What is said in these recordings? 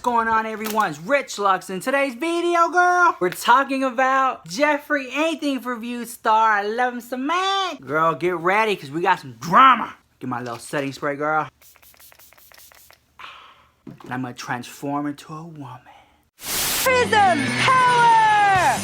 going on, everyone? It's Rich Lux. In today's video, girl, we're talking about Jeffree, anything for view star. I love him so much. Girl, get ready, because we got some drama. Get my little setting spray, girl. And I'm going to transform into a woman. Prism power!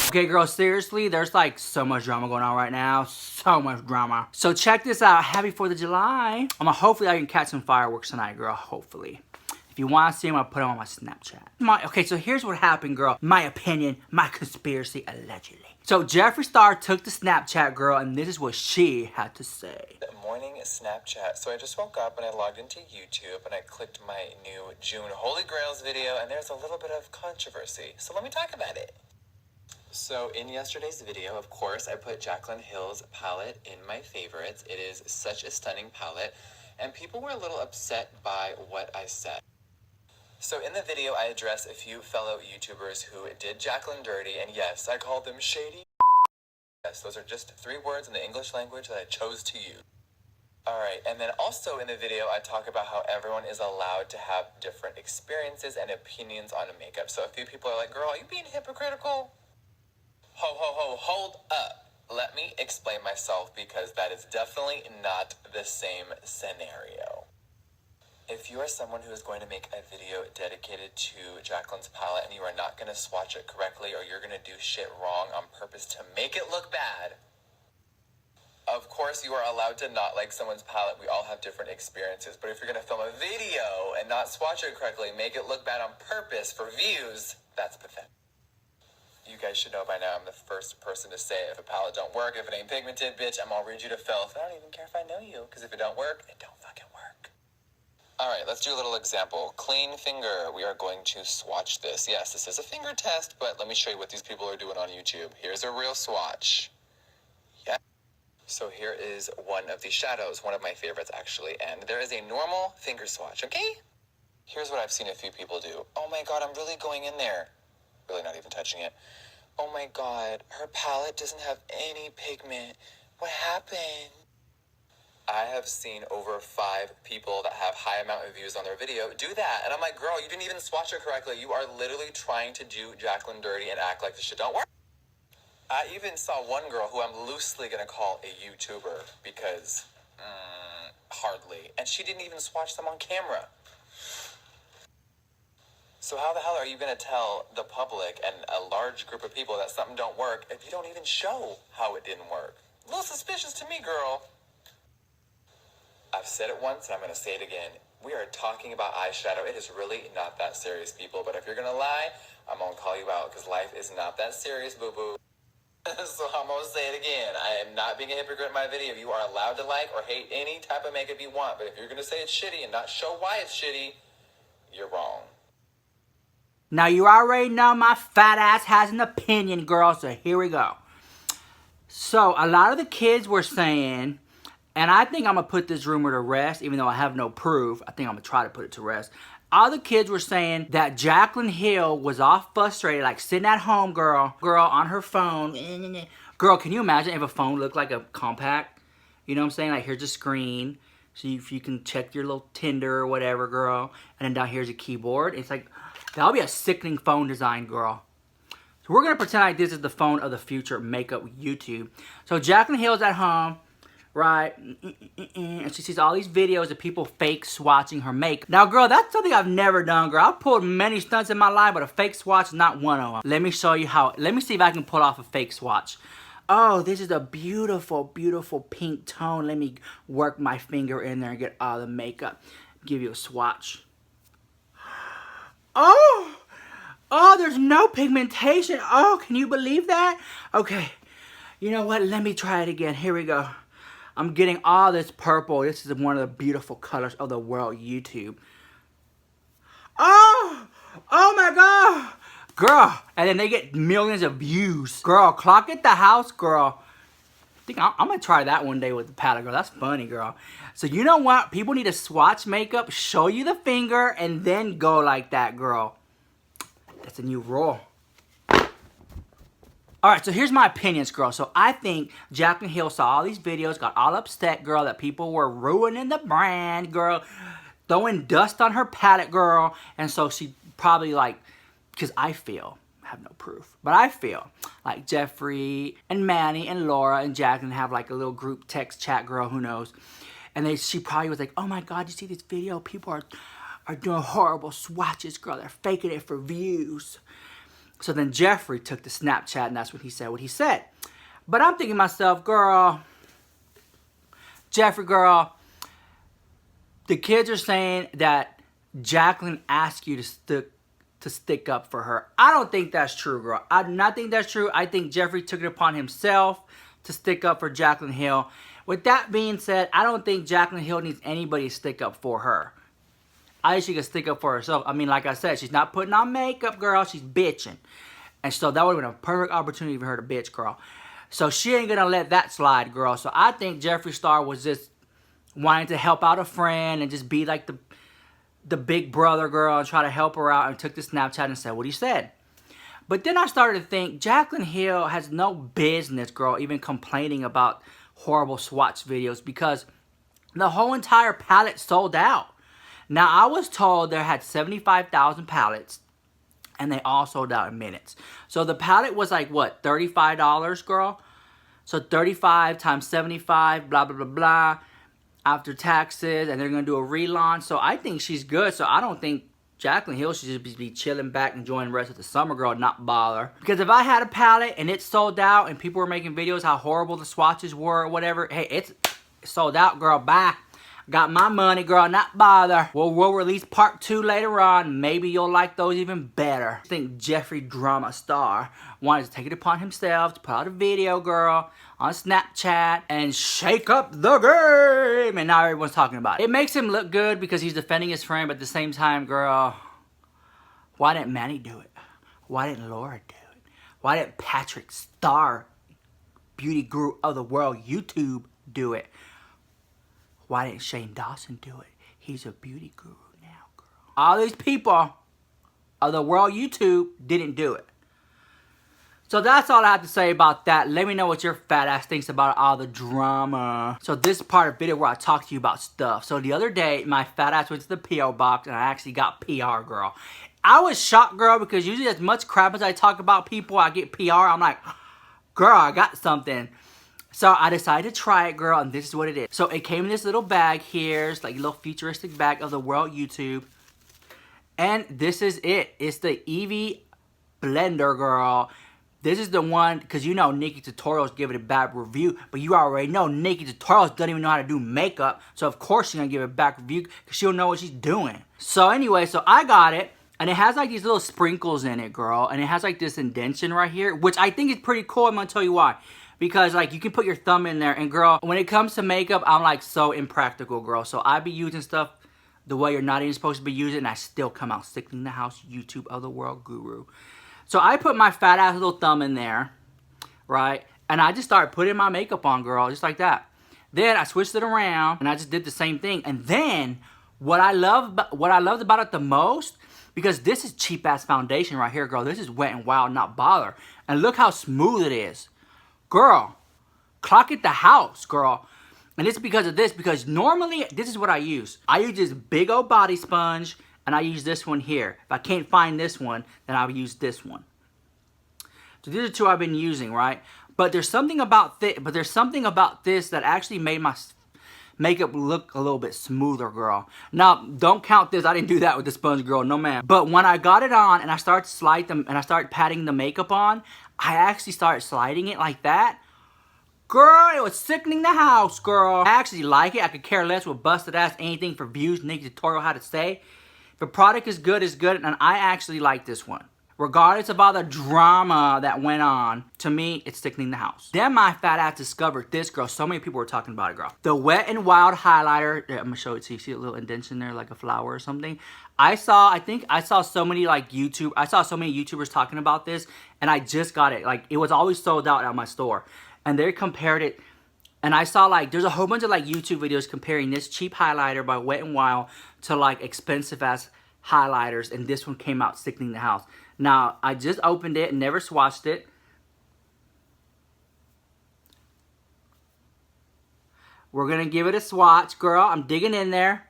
Okay, girl, seriously, there's like so much drama going on right now. So much drama. So check this out. Happy 4th of July. Hopefully I can catch some fireworks tonight, girl. Hopefully. If you want to see them, I'll put them on my Snapchat. Okay, so here's what happened, girl. My opinion, my conspiracy, allegedly. So Jeffree Star took the Snapchat, girl, and this is what she had to say. Morning Snapchat. So I just woke up and I logged into YouTube and I clicked my new June Holy Grails video, and there's a little bit of controversy. So let me talk about it. So in yesterday's video, of course, I put Jaclyn Hill's palette in my favorites. It is such a stunning palette, and people were a little upset by what I said. So in the video, I address a few fellow YouTubers who did Jaclyn dirty, and yes, I called them shady. Yes, those are just 3 words in the English language that I chose to use. Alright, and then also in the video, I talk about how everyone is allowed to have different experiences and opinions on makeup. So a few people are like, girl, are you being hypocritical? Hold up. Let me explain myself, because that is definitely not the same scenario. If you are someone who is going to make a video dedicated to Jaclyn's palette and you are not going to swatch it correctly, or you're going to do shit wrong on purpose to make it look bad, of course you are allowed to not like someone's palette. We all have different experiences. But if you're going to film a video and not swatch it correctly, make it look bad on purpose for views, that's pathetic. You guys should know by now I'm the first person to say if a palette don't work, if it ain't pigmented, bitch, I'm gonna read you to filth. I don't even care if I know you, because if it don't work, it don't fucking work. Alright, let's do a little example. Clean finger. We are going to swatch this. Yes, this is a finger test, but let me show you what these people are doing on YouTube. Here's a real swatch. Yeah. So here is one of the shadows, one of my favorites actually, and there is a normal finger swatch, okay? Here's what I've seen a few people do. Oh my god, I'm really going in there. Really not even touching it. Oh my god, her palette doesn't have any pigment. What happened? I have seen over 5 people that have high amount of views on their video do that. And I'm like, girl, you didn't even swatch it correctly. You are literally trying to do Jaclyn dirty and act like this shit don't work. I even saw one girl who I'm loosely gonna call a YouTuber, because, hardly. And she didn't even swatch them on camera. So how the hell are you going to tell the public and a large group of people that something don't work if you don't even show how it didn't work? A little suspicious to me, girl. I've said it once and I'm going to say it again. We are talking about eyeshadow. It is really not that serious, people. But if you're going to lie, I'm going to call you out, because life is not that serious, boo-boo. So I'm going to say it again. I am not being a hypocrite in my video. You are allowed to like or hate any type of makeup you want. But if you're going to say it's shitty and not show why it's shitty, you're wrong. Now, you already know my fat ass has an opinion, girl, so here we go. So, a lot of the kids were saying, and I think I'm going to put this rumor to rest, even though I have no proof. I think I'm going to try to put it to rest. All the kids were saying that Jaclyn Hill was all frustrated, like sitting at home, girl, on her phone. Girl, can you imagine if a phone looked like a compact? You know what I'm saying? Like, here's a screen, so if you can check your little Tinder or whatever, girl. And then down here's a keyboard. It's like, that'll be a sickening phone design, girl. So we're going to pretend like this is the phone of the future makeup YouTube. So Jaclyn Hill's at home, right? And she sees all these videos of people fake swatching her makeup. Now, girl, that's something I've never done, girl. I've pulled many stunts in my life, but a fake swatch is not one of them. Let me show you how. Let me see if I can pull off a fake swatch. Oh, this is a beautiful, beautiful pink tone. Let me work my finger in there and get all the makeup. Give you a swatch. Oh, there's no pigmentation. Oh, can you believe that? Okay, you know what? Let me try it again. Here we go. I'm getting all this purple. This is one of the beautiful colors of the world, YouTube. Oh my God. Girl, and then they get millions of views. Girl, clock at the house, girl. I think I'm going to try that one day with the palette, girl. That's funny, girl. So you know what? People need to swatch makeup, show you the finger, and then go like that, girl. That's a new rule. Alright, so here's my opinions, girl. So I think Jaclyn Hill saw all these videos, got all upset, girl, that people were ruining the brand, girl, throwing dust on her palette, girl. And so she probably like, because I feel, I have no proof, but I feel like Jeffree and Manny and Laura and Jaclyn have like a little group text chat, girl, who knows. And she probably was like, oh my God, you see this video? People are doing horrible swatches, girl. They're faking it for views. So then Jeffree took the Snapchat, and that's when he said what he said. But I'm thinking to myself, girl, Jeffree, girl, the kids are saying that Jaclyn asked you to stick up for her. I don't think that's true, girl. I do not think that's true. I think Jeffree took it upon himself to stick up for Jaclyn Hill. With that being said, I don't think Jaclyn Hill needs anybody to stick up for her. I think she can stick up for herself. I mean, like I said, she's not putting on makeup, girl. She's bitching. And so that would have been a perfect opportunity for her to bitch, girl. So she ain't going to let that slide, girl. So I think Jeffree Star was just wanting to help out a friend and just be like the big brother, girl, and try to help her out, and took the Snapchat and said what he said. But then I started to think, Jaclyn Hill has no business, girl, even complaining about horrible swatch videos, because the whole entire palette sold out. Now, I was told there had 75,000 palettes, and they all sold out in minutes. So the palette was like, what, $35, girl? So 35 times 75, blah, blah, blah, blah, after taxes, and they're going to do a relaunch. So I think she's good. So I don't think Jaclyn Hill should just be chilling back, enjoying the rest of the summer, girl, not bother. Because if I had a palette and it sold out and people were making videos how horrible the swatches were or whatever, hey, it's sold out, girl, bye. Got my money, girl, not bother. We'll release part 2 later on. Maybe you'll like those even better. I think Jeffree Drama Star wanted to take it upon himself to put out a video, girl, on Snapchat and shake up the game. And now everyone's talking about it. It makes him look good because he's defending his friend, but at the same time, girl, why didn't Manny do it? Why didn't Laura do it? Why didn't Patrick Star, beauty guru of the world, YouTube, do it? Why didn't Shane Dawson do it? He's a beauty guru now, girl. All these people of the world YouTube didn't do it. So that's all I have to say about that. Let me know what your fat ass thinks about all the drama. So this is part of the video where I talk to you about stuff. So the other day, my fat ass went to the P.O. box and I actually got PR, girl. I was shocked, girl, because usually as much crap as I talk about people, I get PR. I'm like, girl, I got something. So I decided to try it, girl, and this is what it is. So it came in this little bag here. It's like a little futuristic bag of the world YouTube. And this is it. It's the Eevee blender, girl. This is the one, because you know Nikki Tutorials give it a bad review, but you already know Nikki Tutorials doesn't even know how to do makeup. So of course she's going to give it a bad review because she don't know what she's doing. So anyway, so I got it. And it has like these little sprinkles in it, girl. And it has like this indentation right here, which I think is pretty cool. I'm going to tell you why. Because, like, you can put your thumb in there. And, girl, when it comes to makeup, I'm, like, so impractical, girl. So I be using stuff the way you're not even supposed to be using. And I still come out sick in the house, YouTube of the world guru. So I put my fat-ass little thumb in there, right? And I just started putting my makeup on, girl, just like that. Then I switched it around, and I just did the same thing. And then what I loved about it the most, because this is cheap-ass foundation right here, girl. This is Wet n Wild, not bother. And look how smooth it is. Girl, clock it the house, girl. And it's because of this, because normally, this is what I use. I use this big old body sponge, and I use this one here. If I can't find this one, then I'll use this one. So these are two I've been using, right? But there's something about this that actually made my makeup look a little bit smoother, girl. Now, don't count this. I didn't do that with the sponge, girl. No, man. But when I got it on and I started sliding them and I started patting the makeup on, I actually started sliding it like that. Girl, it was sickening the house, girl. I actually like it. I could care less with busted ass anything for views, Nikki Tutorial, how to say. If a product is good, it's good. And I actually like this one. Regardless of all the drama that went on, to me, it's sickening the house. Then my fat ass discovered this, girl. So many people were talking about it, girl. The Wet n Wild highlighter. I'm gonna show it to you. See a little indentation there, like a flower or something. I think I saw so many YouTubers talking about this, and I just got it. Like, it was always sold out at my store. And they compared it, and I saw, like, there's a whole bunch of, like, YouTube videos comparing this cheap highlighter by Wet n Wild to, like, expensive ass highlighters, and this one came out sickening the house. Now, I just opened it and never swatched it. We're going to give it a swatch, girl. I'm digging in there.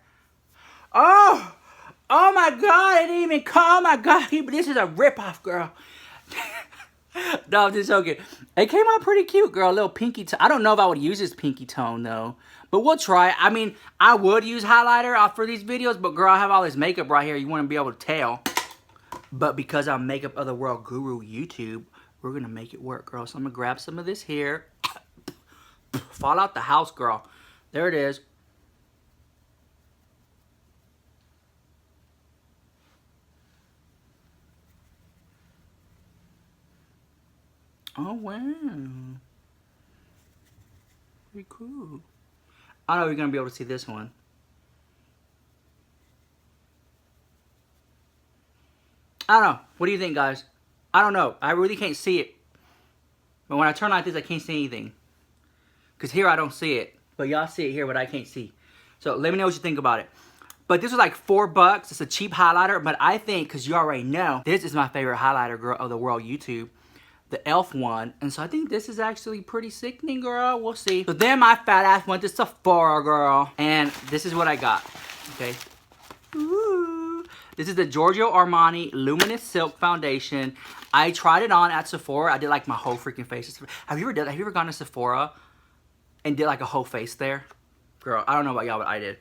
Oh! Oh my God, it didn't even come. Oh my God, this is a ripoff, girl. No, I'm just joking. It came out pretty cute, girl. A little pinky tone. I don't know if I would use this pinky tone, though. But we'll try it. I mean, I would use highlighter for these videos, but girl, I have all this makeup right here. You wouldn't be able to tell. But because I'm Makeup of the World Guru YouTube, we're going to make it work, girl. So I'm going to grab some of this here. Fall out the house, girl. There it is. Oh, wow. Pretty cool. I don't know if you're going to be able to see this one. I don't know. What do you think, guys? I don't know. I really can't see it. But when I turn like this, I can't see anything. Because here I don't see it. But y'all see it here, but I can't see. So let me know what you think about it. But this was like $4. It's a cheap highlighter. But I think, because you already know, this is my favorite highlighter, girl, of the world YouTube. The e.l.f. one. And so I think this is actually pretty sickening, girl. We'll see. So then my fat ass went to Sephora, girl. And this is what I got. Okay. Ooh. This is the Giorgio Armani Luminous Silk Foundation. I tried it on at Sephora. I did like my whole freaking face. Have you ever gone to Sephora and did like a whole face there? Girl, I don't know about y'all, but I did.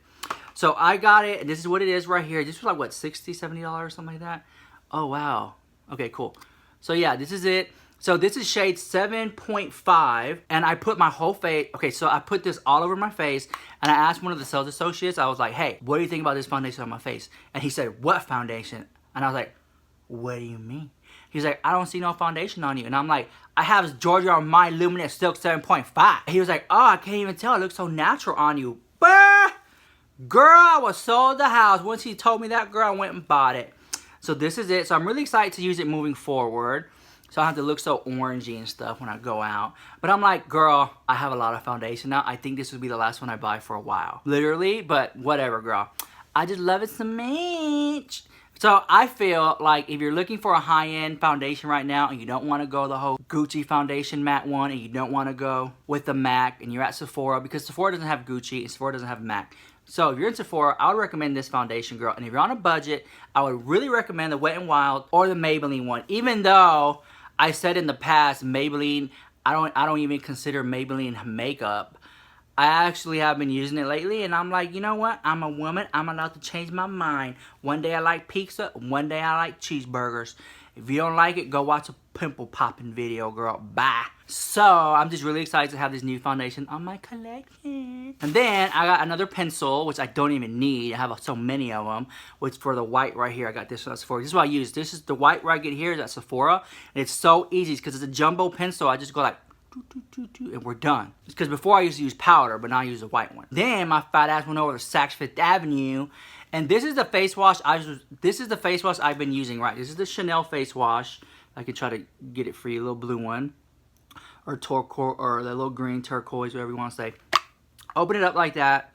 So I got it, and this is what it is right here. This was like, what, $60, $70, something like that? Oh, wow. Okay, cool. So yeah, this is it. So this is shade 7.5, and I put my whole face, okay, so I put this all over my face, and I asked one of the sales associates, I was like, hey, what do you think about this foundation on my face? And he said, what foundation? And I was like, what do you mean? He's like, I don't see no foundation on you. And I'm like, I have Giorgio Armani Luminous Silk 7.5. He was like, oh, I can't even tell. It looks so natural on you. Bah! Girl, I was sold the house. Once he told me that, girl, I went and bought it. So this is it. So I'm really excited to use it moving forward. So I don't have to look so orangey and stuff when I go out. But I'm like, girl, I have a lot of foundation now. I think this would be the last one I buy for a while. Literally, but whatever, girl. I just love it so much. So I feel like if you're looking for a high-end foundation right now and you don't want to go the whole Gucci foundation matte one and you don't want to go with the MAC and you're at Sephora, because Sephora doesn't have Gucci and Sephora doesn't have MAC. So if you're in Sephora, I would recommend this foundation, girl. And if you're on a budget, I would really recommend the Wet n Wild or the Maybelline one. Even though I said in the past, Maybelline, I don't even consider Maybelline makeup. I actually have been using it lately, and I'm like, you know what? I'm a woman. I'm allowed to change my mind. One day I like pizza, one day I like cheeseburgers. If you don't like it, go watch a pimple popping video, girl. Bye. So I'm just really excited to have this new foundation on my collection. And then I got another pencil, which I don't even need. I have so many of them. Which for the white right here, I got this one at Sephora. This is what I use. This is the white where I get here is at Sephora. And it's so easy because it's a jumbo pencil. I just go like, and we're done. It's because before I used to use powder, but now I use a white one. Then my fat ass went over to Saks Fifth Avenue, and this is the face wash. This is the face wash I've been using. Right, this is the Chanel face wash. I could try to get it for you, a little blue one, or turquoise, or the little green turquoise, whatever you want to say. Open it up like that.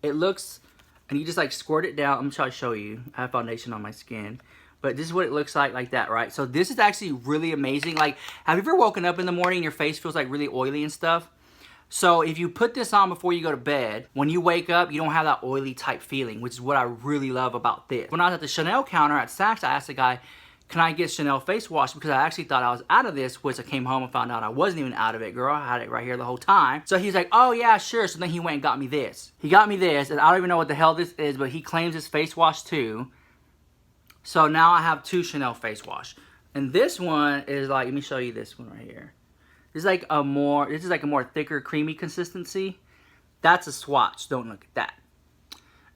It looks, and you just like squirt it down. I'm gonna try to show you. I have foundation on my skin. But this is what it looks like that, right? So this is actually really amazing. Like, have you ever woken up in the morning and your face feels like really oily and stuff? So if you put this on before you go to bed, when you wake up, you don't have that oily type feeling, which is what I really love about this. When I was at the Chanel counter at Saks, I asked the guy, can I get Chanel face wash? Because I actually thought I was out of this, which I came home and found out I wasn't even out of it, girl. I had it right here the whole time. So he's like, oh yeah, sure. So then he went and got me this. He got me this, and I don't even know what the hell this is, but he claims it's face wash too. So now I have two Chanel face wash. And this one is like, let me show you this one right here. This is like a more thicker, creamy consistency. That's a swatch. Don't look at that.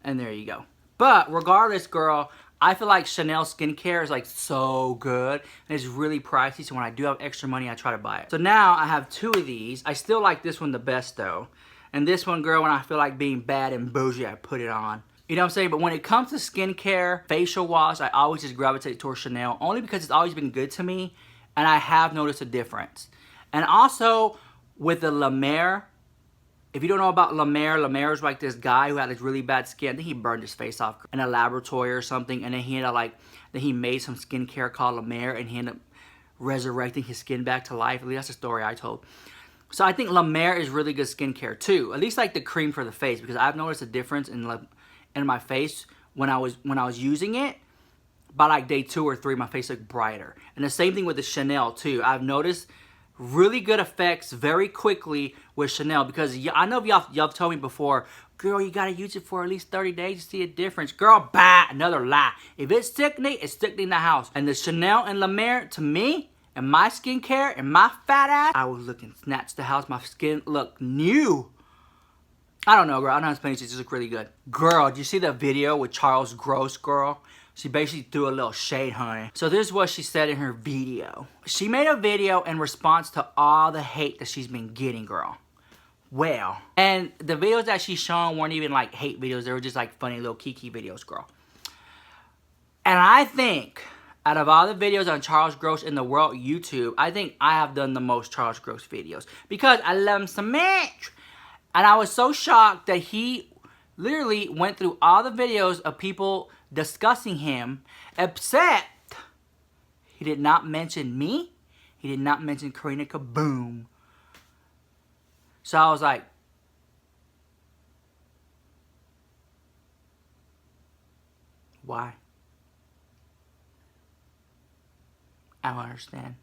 And there you go. But regardless, girl, I feel like Chanel skincare is like so good. And it's really pricey. So when I do have extra money, I try to buy it. So now I have two of these. I still like this one the best though. And this one, girl, when I feel like being bad and bougie, I put it on. You know what I'm saying? But when it comes to skincare, facial wash, I always just gravitate towards Chanel. Only because it's always been good to me. And I have noticed a difference. And also, with the La Mer, if you don't know about La Mer, La Mer is like this guy who had this really bad skin. I think he burned his face off in a laboratory or something. And then he ended up then he made some skincare called La Mer. And he ended up resurrecting his skin back to life. At least that's the story I told. So I think La Mer is really good skincare too. At least like the cream for the face, because I've noticed a difference in my face when I was using it. By like day 2 or 3, my face looked brighter. And the same thing with the Chanel too. I've noticed really good effects very quickly with Chanel, because I know y'all told me before, girl, you gotta use it for at least 30 days to see a difference. Girl, bah, another lie. If it's sickening, it's sickening in the house. And the Chanel and La Mer, to me, and my skincare and my fat ass, I was looking snatched the house. My skin looked new. I don't know, girl. I don't know how to explain it. It just look really good. Girl, did you see the video with Charles Gross, girl? She basically threw a little shade, honey. So this is what she said in her video. She made a video in response to all the hate that she's been getting, girl. Well, and the videos that she's showing weren't even like hate videos. They were just like funny little kiki videos, girl. And I think, out of all the videos on Charles Gross in the world YouTube, I think I have done the most Charles Gross videos. Because I love him so much. And I was so shocked that he literally went through all the videos of people discussing him, except he did not mention me. He did not mention Karina Kaboom. So I was like, why? I don't understand.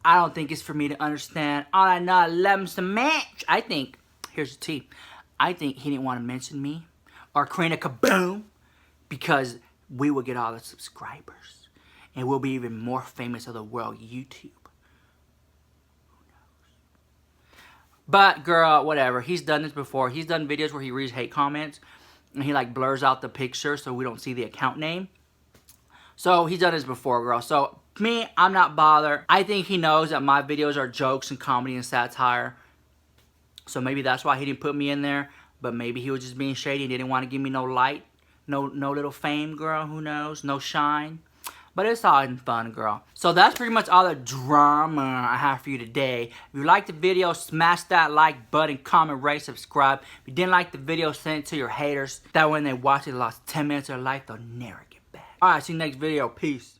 I don't think it's for me to understand. All I know, I love him so much. I think, here's the tea. I think he didn't want to mention me or Karina Kaboom, because we will get all the subscribers and we'll be even more famous of the world YouTube. Who knows? But girl, whatever. He's done this before. He's done videos where he reads hate comments and he like blurs out the picture so we don't see the account name. So he's done this before, girl. So me, I'm not bothered. I think he knows that my videos are jokes and comedy and satire. So maybe that's why he didn't put me in there. But maybe he was just being shady and didn't want to give me no light. No little fame, girl. Who knows? No shine. But it's all in fun, girl. So that's pretty much all the drama I have for you today. If you liked the video, smash that like button, comment, rate, subscribe. If you didn't like the video, send it to your haters. That way when they watch it, they lost 10 minutes of their life, they'll never get back. Alright, see you next video. Peace.